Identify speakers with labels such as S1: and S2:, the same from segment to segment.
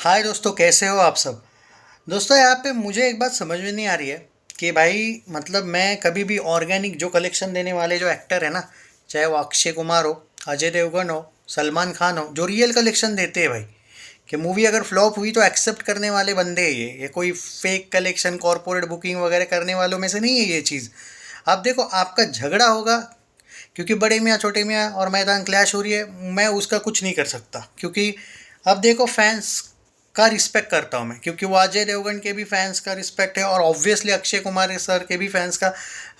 S1: हाय दोस्तों, कैसे हो आप सब। दोस्तों, यहाँ पे मुझे एक बात समझ में नहीं आ रही है कि भाई मतलब मैं कभी भी ऑर्गेनिक जो कलेक्शन देने वाले जो एक्टर है ना, चाहे वो अक्षय कुमार हो, अजय देवगन हो, सलमान खान हो, जो रियल कलेक्शन देते हैं भाई, कि मूवी अगर फ्लॉप हुई तो एक्सेप्ट करने वाले बंदे हैं ये कोई फेक कलेक्शन कॉरपोरेट बुकिंग वगैरह करने वालों में से नहीं है ये चीज़। अब देखो, आपका झगड़ा होगा क्योंकि बड़े मियाँ छोटे मियाँ और मैदान क्लैश हो रही है, मैं उसका कुछ नहीं कर सकता क्योंकि अब देखो, फैंस का रिस्पेक्ट करता हूँ मैं, क्योंकि वो अजय देवगन के भी फैंस का रिस्पेक्ट है और ऑब्वियसली अक्षय कुमार सर के भी फैंस का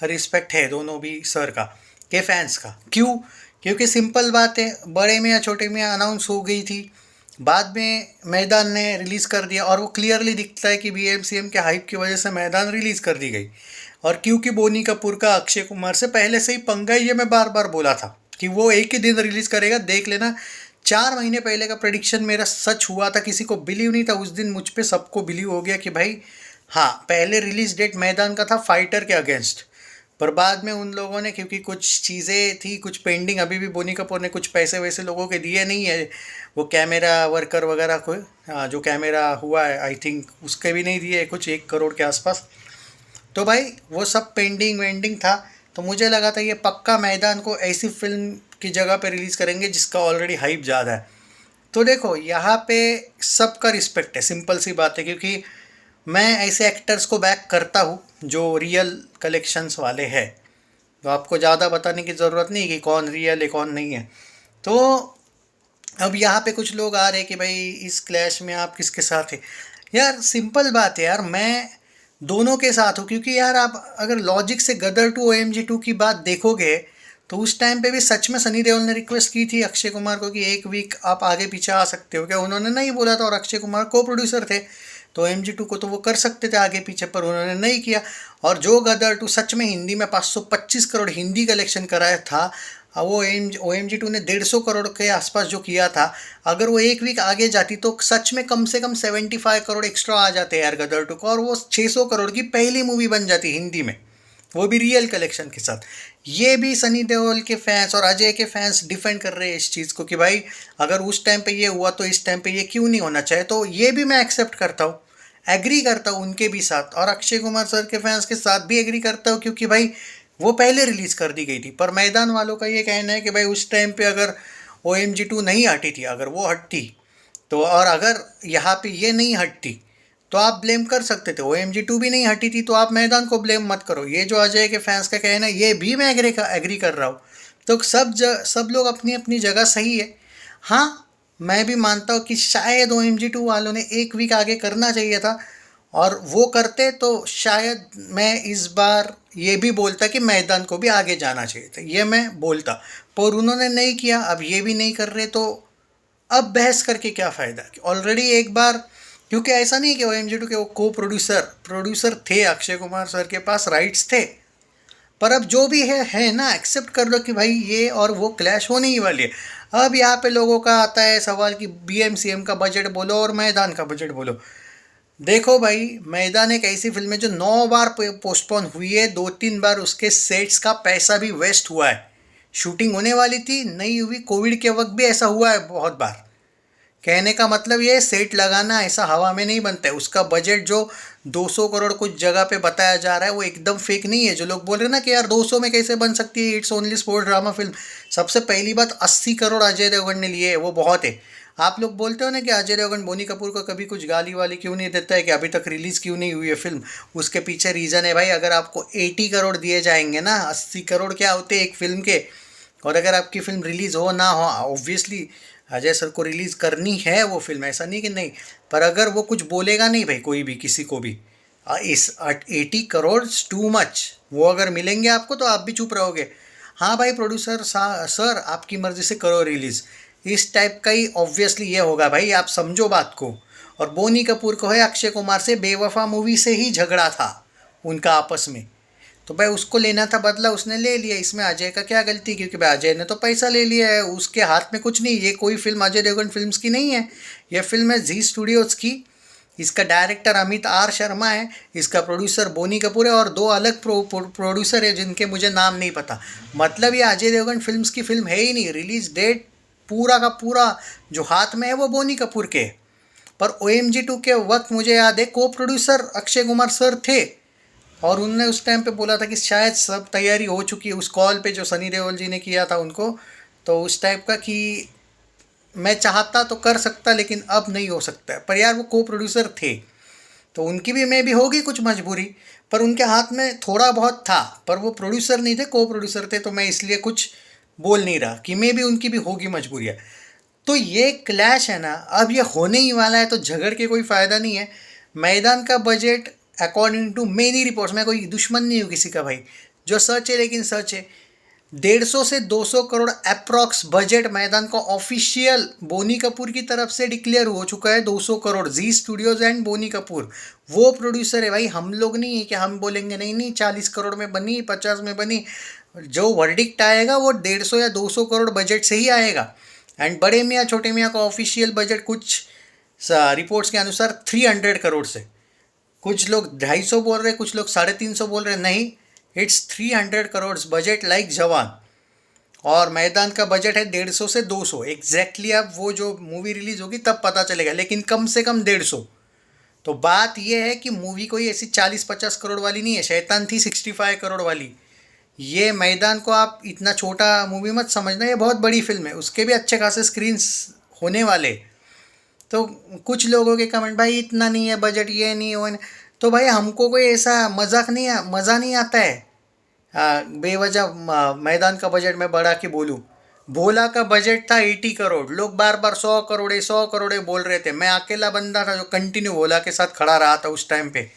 S1: रिस्पेक्ट है, दोनों भी सर का के फैंस का। क्यों? क्योंकि सिंपल बात है, बड़े में या छोटे में अनाउंस हो गई थी, बाद में मैदान ने रिलीज़ कर दिया और वो क्लियरली दिखता है कि BMCM के हाइप की वजह से मैदान रिलीज़ कर दी गई। और क्योंकि बोनी कपूर का अक्षय कुमार से पहले से ही पंगा, ये मैं बार बार बोला था कि वो एक ही दिन रिलीज़ करेगा, देख लेना। 4 महीने पहले का प्रेडिक्शन मेरा सच हुआ था, किसी को बिलीव नहीं था। उस दिन मुझ पे सबको बिलीव हो गया कि भाई हाँ, पहले रिलीज डेट मैदान का था फाइटर के अगेंस्ट। पर बाद में उन लोगों ने, क्योंकि कुछ चीज़ें थी कुछ पेंडिंग, अभी भी बोनी कपूर ने कुछ पैसे वैसे लोगों के दिए नहीं है, वो कैमरा वर्कर वगैरह को, हाँ, जो कैमरा हुआ है आई थिंक उसके भी नहीं दिए, कुछ 1 करोड़ के आसपास। तो भाई वो सब पेंडिंग वेंडिंग था। तो मुझे लगा था ये पक्का मैदान को ऐसी फिल्म की जगह पे रिलीज़ करेंगे जिसका ऑलरेडी हाइप ज़्यादा है। तो देखो, यहाँ पे सबका रिस्पेक्ट है, सिंपल सी बात है, क्योंकि मैं ऐसे एक्टर्स को बैक करता हूँ जो रियल कलेक्शंस वाले हैं। तो आपको ज़्यादा बताने की ज़रूरत नहीं कि कौन रियल है कौन नहीं है। तो अब यहाँ पे कुछ लोग आ रहे हैं कि भाई इस क्लैश में आप किसके साथ है। यार सिंपल बात है यार, मैं दोनों के साथ हूँ, क्योंकि यार आप अगर लॉजिक से गदर टू OMG 2 की बात देखोगे तो उस टाइम पे भी सच में सनी देओल ने रिक्वेस्ट की थी अक्षय कुमार को कि 1 वीक आप आगे पीछे आ सकते हो क्या, उन्होंने नहीं बोला था। और अक्षय कुमार को प्रोड्यूसर थे, तो OMG 2 को तो वो कर सकते थे आगे पीछे, पर उन्होंने नहीं किया। और जो गदर 2 सच में हिंदी में 525 करोड़ हिंदी कलेक्शन कराया था, वो OMG 2 ने 150 करोड़ के आसपास जो किया था, अगर वो 1 वीक आगे जाती तो सच में कम से कम 75 करोड़ एक्स्ट्रा आ जाते यार गदर 2 को, और वो 600 करोड़ की पहली मूवी बन जाती हिंदी में, वो भी रियल कलेक्शन के साथ। ये भी सनी देओल के फैंस और अजय के फैंस डिफेंड कर रहे हैं इस चीज़ को कि भाई अगर उस टाइम पे ये हुआ तो इस टाइम पे ये क्यों नहीं होना चाहिए। तो ये भी मैं एक्सेप्ट करता हूँ, एग्री करता हूँ उनके भी साथ, और अक्षय कुमार सर के फैंस के साथ भी एग्री करता हूँ, क्योंकि भाई वो पहले रिलीज़ कर दी गई थी। पर मैदान वालों का ये कहना है कि भाई उस टाइम पे अगर OMG 2 नहीं हटी थी, अगर वो हटती तो, और अगर यहाँ पे ये नहीं हटती तो आप ब्लेम कर सकते थे। OMG 2 भी नहीं हटी थी तो आप मैदान को ब्लेम मत करो। ये जो अजय के फैंस का कहना है ये भी मैं एग्री कर रहा हूँ। तो सब लोग अपनी अपनी जगह सही है। हाँ, मैं भी मानता हूँ कि शायद OMG 2 वालों ने 1 वीक आगे करना चाहिए था, और वो करते तो शायद मैं इस बार ये भी बोलता कि मैदान को भी आगे जाना चाहिए था, ये मैं बोलता। पर उन्होंने नहीं किया, अब ये भी नहीं कर रहे, तो अब बहस करके क्या फ़ायदा। ऑलरेडी एक बार, क्योंकि ऐसा नहीं कि OMG 2 के वो को प्रोड्यूसर थे, अक्षय कुमार सर के पास राइट्स थे। पर अब जो भी है ना, एक्सेप्ट कर लो कि भाई ये और वो क्लैश होने ही वाली है। अब यहाँ पे लोगों का आता है सवाल कि BMCM का बजट बोलो और मैदान का बजट बोलो। देखो भाई, मैदान एक ऐसी फिल्म है जो 9 बार पोस्टपोन हुई है, 2-3 बार उसके सेट्स का पैसा भी वेस्ट हुआ है। शूटिंग होने वाली थी, नहीं हुई, कोविड के वक्त भी ऐसा हुआ है बहुत बार। कहने का मतलब ये, सेट लगाना ऐसा हवा में नहीं बनता है। उसका बजट जो 200 करोड़ कुछ जगह पे बताया जा रहा है वो एकदम फेक नहीं है। जो लोग बोल रहे हैं ना कि यार 200 में कैसे बन सकती है, it's only sport drama film. सबसे पहली बात, 80 करोड़ अजय देवगन ने लिए है, वो बहुत है। आप लोग बोलते हो ना कि अजय देवगन बोनी कपूर को कभी कुछ गाली वाली क्यों नहीं देता है, कि अभी तक रिलीज़ क्यों नहीं हुई है फिल्म। उसके पीछे रीज़न है भाई, अगर आपको 80 करोड़ दिए जाएंगे ना, 80 करोड़ क्या होते हैं एक फिल्म के, और अगर आपकी फिल्म रिलीज़ हो ना हो, ऑब्वियसली अजय सर को रिलीज़ करनी है वो फिल्म, ऐसा नहीं कि नहीं। पर अगर वो कुछ बोलेगा नहीं भाई, कोई भी किसी को भी, इस 80 करोड़ टू मच, वो अगर मिलेंगे आपको तो आप भी चुप रहोगे। हाँ भाई प्रोड्यूसर सर आपकी मर्ज़ी से करो रिलीज़, इस टाइप का ही ऑब्वियसली ये होगा भाई, आप समझो बात को। और बोनी कपूर को है अक्षय कुमार से बेवफा मूवी से ही झगड़ा था उनका आपस में, तो भाई उसको लेना था बदला, उसने ले लिया। इसमें अजय का क्या गलती, क्योंकि भाई अजय ने तो पैसा ले लिया है, उसके हाथ में कुछ नहीं। ये कोई फिल्म अजय देवगन फिल्म्स की नहीं है, ये फिल्म है जी स्टूडियोज़ की। इसका डायरेक्टर अमित आर शर्मा है, इसका प्रोड्यूसर बोनी कपूर है, और 2 अलग प्रोड्यूसर है जिनके मुझे नाम नहीं पता। मतलब ये अजय देवगन फिल्म्स की फिल्म है ही नहीं। रिलीज डेट पूरा का पूरा जो हाथ में है वो बोनी कपूर के है। पर OMG 2 के वक्त मुझे याद है को प्रोड्यूसर अक्षय कुमार सर थे, और उनने उस टाइम पे बोला था कि शायद सब तैयारी हो चुकी है, उस कॉल पे जो सनी देओल जी ने किया था उनको, तो उस टाइप का कि मैं चाहता तो कर सकता लेकिन अब नहीं हो सकता है। पर यार वो को प्रोड्यूसर थे, तो उनकी भी मे भी होगी कुछ मजबूरी, पर उनके हाथ में थोड़ा बहुत था, पर वो प्रोड्यूसर नहीं थे, को प्रोड्यूसर थे, तो मैं इसलिए कुछ बोल नहीं रहा कि मे भी उनकी भी होगी मजबूरियाँ। तो ये क्लैश है ना, अब ये होने ही वाला है, तो झगड़ के कोई फ़ायदा नहीं है। मैदान का budget according to many reports, मैं कोई दुश्मन नहीं हूँ किसी का भाई, जो सच है लेकिन सच है, 150 से 200 करोड़ अप्रॉक्स बजट मैदान का ऑफिशियल बोनी कपूर की तरफ से डिक्लेयर हो चुका है। 200 करोड़ जी स्टूडियोज़ एंड बोनी कपूर वो प्रोड्यूसर है भाई, हम लोग नहीं है कि हम बोलेंगे नहीं नहीं 40 करोड़ में बनी 50 में बनी। जो वर्डिक्ट आएगा वो 150 या 200 करोड़ बजट से ही आएगा। एंड बड़े मियाँ छोटे मियाँ का ऑफिशियल बजट कुछ रिपोर्ट्स के अनुसार 300 करोड़ से, कुछ लोग 250 बोल रहे, कुछ लोग 350 बोल रहे, नहीं इट्स 300 करोड़ बजट लाइक जवान। और मैदान का बजट है 150 से 200 एग्जैक्टली। अब वो जो मूवी रिलीज होगी तब पता चलेगा, लेकिन कम से कम 150। तो बात यह है कि मूवी कोई ऐसी 40-50 करोड़ वाली नहीं है, शैतान थी 65 करोड़ वाली। ये मैदान को आप इतना छोटा मूवी मत समझना, ये बहुत बड़ी फिल्म है, उसके भी अच्छे खासे स्क्रीन्स होने वाले। तो कुछ लोगों के कमेंट भाई इतना नहीं है बजट, ये नहीं वो नहीं, तो भाई हमको कोई ऐसा मज़ा नहीं आता है बेवजह मैदान का बजट मैं बढ़ा के बोलूँ। भोला का बजट था 80 करोड़, लोग बार बार 100 करोड़ बोल रहे थे, मैं अकेला बंदा था जो कंटिन्यू भोला के साथ खड़ा रहा था उस टाइम पे।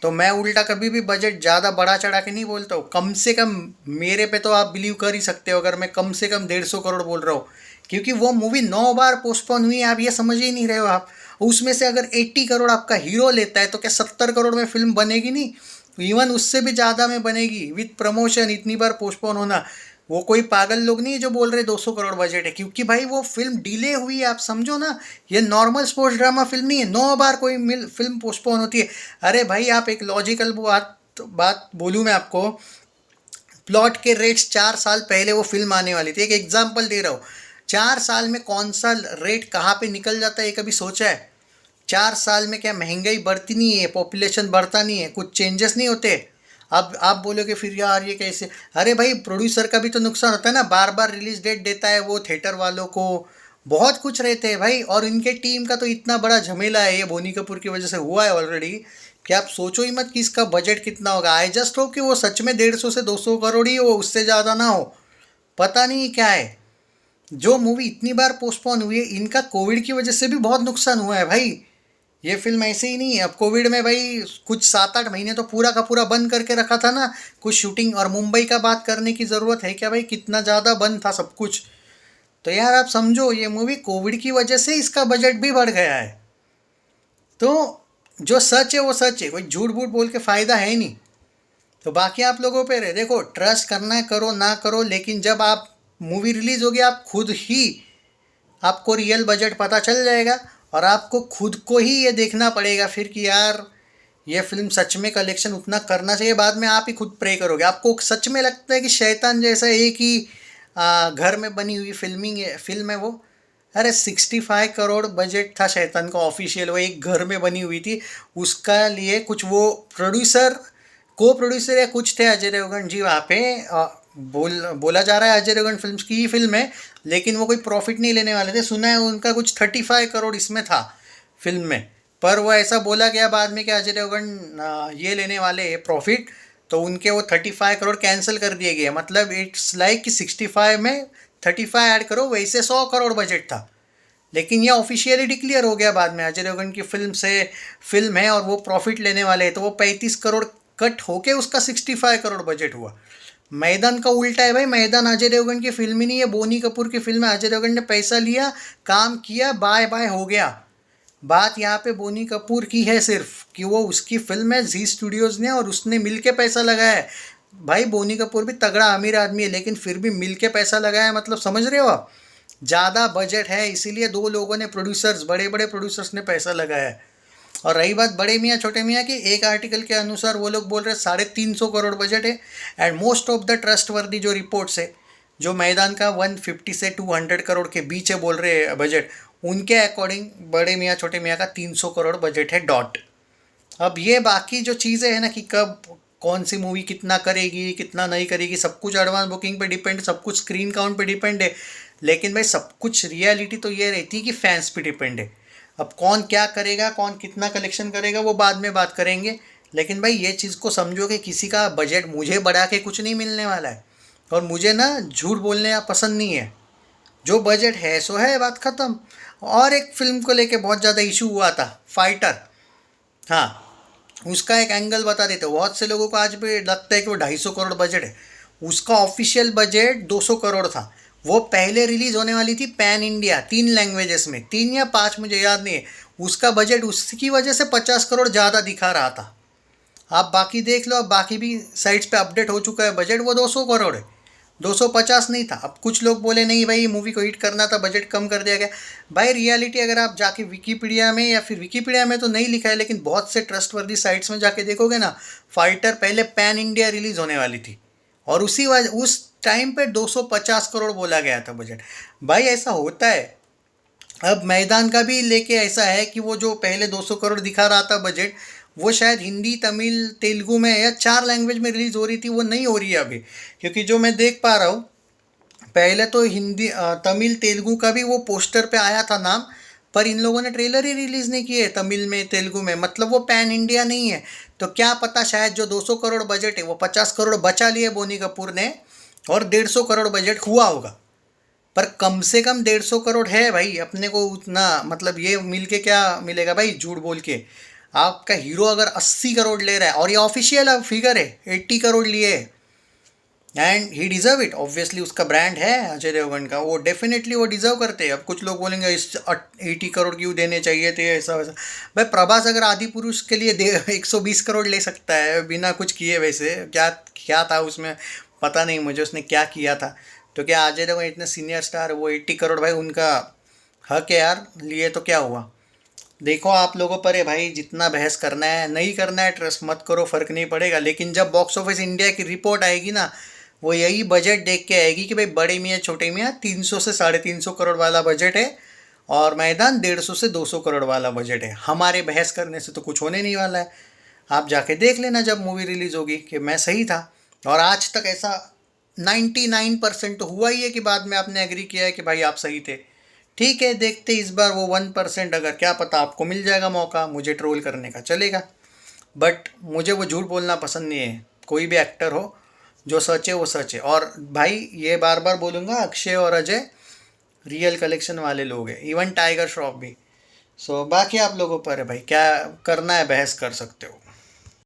S1: तो मैं उल्टा कभी भी बजट ज़्यादा बढ़ा चढ़ा के नहीं बोलता हूँ, कम से कम मेरे पे तो आप बिलीव कर ही सकते हो अगर मैं कम से कम 150 करोड़ बोल रहा हूँ, क्योंकि वो मूवी 9 बार पोस्टपोन हुई है, आप ये समझ ही नहीं रहे हो आप। उसमें से अगर 80 करोड़ आपका हीरो लेता है तो क्या 70 करोड़ में फिल्म बनेगी नहीं, इवन उससे भी ज़्यादा में बनेगी विथ प्रमोशन। इतनी बार पोस्टपोन होना, वो कोई पागल लोग नहीं है जो बोल रहे 200 करोड़ बजट है, क्योंकि भाई वो फिल्म डिले हुई है, आप समझो ना। ये नॉर्मल स्पोर्ट्स ड्रामा फिल्म नहीं है, 9 बार कोई फिल्म पोस्टपोन होती है। अरे भाई आप एक लॉजिकल बात बोलूँ मैं आपको, प्लॉट के रेट्स 4 साल पहले वो फिल्म आने वाली थी, एक एग्जाम्पल दे रहा हूँ, 4 साल में कौन सा रेट कहाँ पे निकल जाता है ये कभी सोचा है? 4 साल में क्या महंगाई बढ़ती नहीं है, पॉपुलेशन बढ़ता नहीं है, कुछ चेंजेस नहीं होते? अब आप बोलोगे फिर यार ये कैसे, अरे भाई प्रोड्यूसर का भी तो नुकसान होता है ना, बार बार रिलीज डेट देता है वो थिएटर वालों को, बहुत कुछ रहते हैं भाई। और इनके टीम का तो इतना बड़ा झमेला है, ये बोनी कपूर की वजह से हुआ है ऑलरेडी, कि आप सोचो ही मत कि इसका बजट कितना होगा। आई जस्ट होप कि वो सच में 150 से 200 करोड़ ही हो, उससे ज़्यादा ना हो, पता नहीं क्या है। जो मूवी इतनी बार पोस्टपोन हुई है, इनका कोविड की वजह से भी बहुत नुकसान हुआ है भाई। ये फिल्म ऐसे ही नहीं है, अब कोविड में भाई कुछ 7-8 महीने तो पूरा का पूरा बंद करके रखा था ना कुछ शूटिंग। और मुंबई का बात करने की ज़रूरत है क्या भाई, कितना ज़्यादा बंद था सब कुछ। तो यार आप समझो ये मूवी कोविड की वजह से इसका बजट भी बढ़ गया है। तो जो सच है वो सच है, कोई झूठ बूठ बोल के फ़ायदा है नहीं। तो बाकी आप लोगों पे रहे, देखो ट्रस्ट करना है करो ना करो, लेकिन जब आप मूवी रिलीज़ होगी आप खुद ही आपको रियल बजट पता चल जाएगा, और आपको खुद को ही ये देखना पड़ेगा फिर कि यार ये फिल्म सच में कलेक्शन उतना करना चाहिए। बाद में आप ही खुद प्रे करोगे, आपको सच में लगता है कि शैतान जैसा एक ही घर में बनी हुई फिल्म है वो। अरे 65 करोड़ बजट था शैतान का ऑफिशियल, वो एक घर में बनी हुई थी। उसका लिए कुछ वो को प्रोड्यूसर या कुछ थे अजय देवगन जी वहाँ पे, बोला जा रहा है अजय देवगन फिल्म्स की ही फिल्म है, लेकिन वो कोई प्रॉफिट नहीं लेने वाले थे। सुना है उनका कुछ 35 करोड़ इसमें था फिल्म में, पर वो ऐसा बोला गया बाद में कि अजय देवगन ये लेने वाले हैं प्रॉफिट, तो उनके वो 35 करोड़ कैंसिल कर दिए गए। मतलब इट्स लाइक कि 65 में 35 ऐड करो, वैसे 100 करोड़ बजट था। लेकिन ये ऑफिशियली डिक्लेयर हो गया बाद में, अजय देवगन की फिल्म है और वो प्रॉफिट लेने वाले हैं, तो वो 35 करोड़ कट होके उसका 65 करोड़ बजट हुआ। मैदान का उल्टा है भाई, मैदान अजय देवगन की फिल्म ही नहीं है, बोनी कपूर की फिल्म है। अजय देवगन ने पैसा लिया, काम किया, बाय बाय हो गया। बात यहाँ पे बोनी कपूर की है सिर्फ कि वो उसकी फिल्म है जी स्टूडियोज़ ने, और उसने मिल के पैसा लगाया है। भाई बोनी कपूर भी तगड़ा अमीर आदमी है, लेकिन फिर भी मिल के पैसा लगाया है, मतलब समझ रहे हो आप। ज़्यादा बजट है इसीलिए 2 लोगों ने बड़े बड़े प्रोड्यूसर्स ने पैसा लगाया है। और रही बात बड़े मियाँ छोटे मियाँ की, एक आर्टिकल के अनुसार वो लोग बोल रहे हैं 350 करोड़ बजट है। And most of the trustworthy जो रिपोर्ट्स है, जो मैदान का 150 से 200 करोड़ के बीच है बोल रहे हैं बजट, उनके अकॉर्डिंग बड़े मियाँ छोटे मियाँ का 300 करोड़ बजट है डॉट। अब ये बाकी जो चीज़ें हैं ना कि कब कौन सी मूवी कितना करेगी कितना नहीं करेगी, सब कुछ एडवांस बुकिंग पे डिपेंड, सब कुछ स्क्रीन काउंट पे डिपेंड है। लेकिन भाई सब कुछ रियलिटी तो ये रहती है कि फैंस पे डिपेंड है। अब कौन क्या करेगा, कौन कितना कलेक्शन करेगा, वो बाद में बात करेंगे। लेकिन भाई ये चीज़ को समझो कि किसी का बजट मुझे बढ़ा के कुछ नहीं मिलने वाला है। और मुझे ना झूठ बोलने पसंद नहीं है। जो बजट है सो है, बात ख़त्म। और एक फिल्म को लेके बहुत ज़्यादा इशू हुआ था, फाइटर। हाँ, उसका एक एंगल बता देते हैं। बहुत से लोगों को आज भी लगता है कि वो 250 करोड़ बजट है। उसका ऑफिशियल बजट 200 करोड़ था। वो पहले रिलीज होने वाली थी पैन इंडिया 3 लैंग्वेजेस में, 3 या 5 मुझे याद नहीं है। उसका बजट उसकी वजह से 50 करोड़ ज़्यादा दिखा रहा था। आप बाकी देख लो, अब बाकी भी साइट्स पे अपडेट हो चुका है, बजट वो 200 करोड़ है, 250 नहीं था। अब कुछ लोग बोले नहीं भाई मूवी को हिट करना था, बजट कम कर दिया गया। भाई रियलिटी अगर आप जाके विकीपीडिया में, या फिर विकीपीडिया में तो नहीं लिखा है लेकिन बहुत से ट्रस्टवर्दी साइट्स में जाके देखोगे ना, फाइटर पहले पैन इंडिया रिलीज होने वाली थी और उस टाइम पे 250 करोड़ बोला गया था बजट। भाई ऐसा होता है। अब मैदान का भी लेके ऐसा है कि वो जो पहले 200 करोड़ दिखा रहा था बजट, वो शायद हिंदी तमिल तेलुगु में या 4 लैंग्वेज में रिलीज़ हो रही थी, वो नहीं हो रही है अभी। क्योंकि जो मैं देख पा रहा हूँ, पहले तो हिंदी तमिल तेलुगु का भी वो पोस्टर पे आया था नाम, पर इन लोगों ने ट्रेलर ही रिलीज़ नहीं किए तमिल में तेलुगु में, मतलब वो पैन इंडिया नहीं है। तो क्या पता शायद जो 200 करोड़ बजट है वो 50 करोड़ बचा लिए बोनी कपूर ने, और 150 करोड़ बजट हुआ होगा। पर कम से कम 150 करोड़ है भाई, अपने को उतना मतलब ये मिल के क्या मिलेगा भाई, झूठ बोल के। आपका हीरो अगर 80 करोड़ ले रहा है, और ये ऑफिशियल फिगर है, 80 करोड़ लिए, and he deserve it obviously. उसका ब्रांड है अजय देवगन का, वो डेफिनेटली वो डिज़र्व करते हैं। अब कुछ लोग बोलेंगे इस 80 करोड़ क्यों देने चाहिए थे, ऐसा वैसा। भाई प्रभास अगर आदि पुरुष के लिए 120 करोड़ ले सकता है बिना कुछ किए, वैसे क्या क्या था उसमें पता नहीं मुझे, उसने क्या किया था। तो क्या अजय देवगन इतने सीनियर स्टार, वो 80 करोड़ भाई उनका हक है यार, लिए तो क्या हुआ। देखो आप लोगों पर है भाई, जितना बहस करना है नहीं करना है, ट्रस्ट मत करो, फ़र्क नहीं पड़ेगा। लेकिन जब बॉक्स ऑफिस इंडिया की रिपोर्ट आएगी ना, वो यही बजट देख के आएगी कि भाई बड़े मियाँ छोटे मियाँ 300 से 350 करोड़ वाला बजट है, और मैदान 150 से 200 करोड़ वाला बजट है। हमारे बहस करने से तो कुछ होने नहीं वाला है। आप जाके देख लेना जब मूवी रिलीज़ होगी कि मैं सही था। और आज तक ऐसा 99% तो हुआ ही है कि बाद में आपने एग्री किया है कि भाई आप सही थे। ठीक है, देखते इस बार वो 1%, अगर क्या पता आपको मिल जाएगा मौका मुझे ट्रोल करने का, चलेगा। बट मुझे वो झूठ बोलना पसंद नहीं है। कोई भी एक्टर हो, जो सच है वो सच है। और भाई ये बार बार बोलूँगा, अक्षय और अजय रियल कलेक्शन वाले लोग हैं, इवन टाइगर श्रॉफ भी। सो बाकी आप लोगों पर है भाई, क्या करना है बहस कर सकते हो।